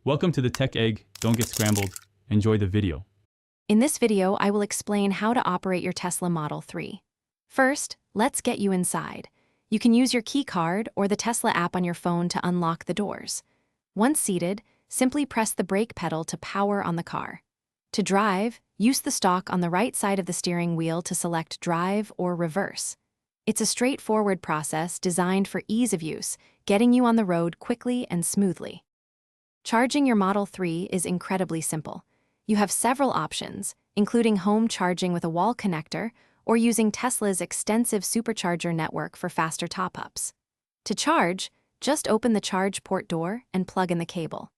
Welcome to the Tech Egg. Don't get scrambled. Enjoy the video. In this video, I will explain how to operate your Tesla Model 3. First, let's get you inside. You can use your key card or the Tesla app on your phone to unlock the doors. Once seated, simply press the brake pedal to power on the car. To drive, use the stalk on the right side of the steering wheel to select drive or reverse. It's a straightforward process designed for ease of use, getting you on the road quickly and smoothly. Charging your Model 3 is incredibly simple. You have several options, including home charging with a wall connector or using Tesla's extensive supercharger network for faster top-ups. To charge, just open the charge port door and plug in the cable.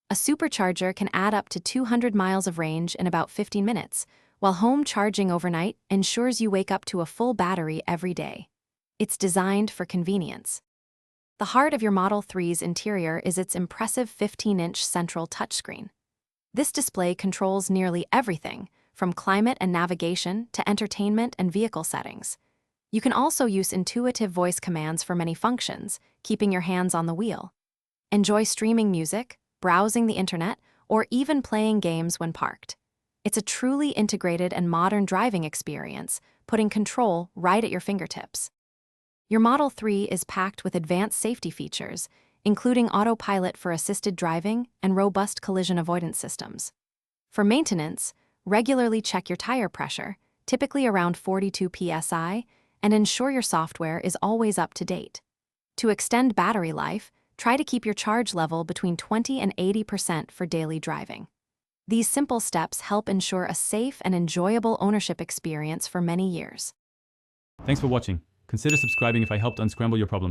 A supercharger can add up to 200 miles of range in about 15 minutes, while home charging overnight ensures you wake up to a full battery every day. It's designed for convenience. The heart of your Model 3's interior is its impressive 15-inch central touchscreen. This display controls nearly everything, from climate and navigation to entertainment and vehicle settings. You can also use intuitive voice commands for many functions, keeping your hands on the wheel. Enjoy streaming music, browsing the internet, or even playing games when parked. It's a truly integrated and modern driving experience, putting control right at your fingertips. Your Model 3 is packed with advanced safety features, including autopilot for assisted driving and robust collision avoidance systems. For maintenance, regularly check your tire pressure, typically around 42 psi, and ensure your software is always up to date. To extend battery life, try to keep your charge level between 20 and 80% for daily driving. These simple steps help ensure a safe and enjoyable ownership experience for many years. Thanks for watching. Consider subscribing if I helped unscramble your problems.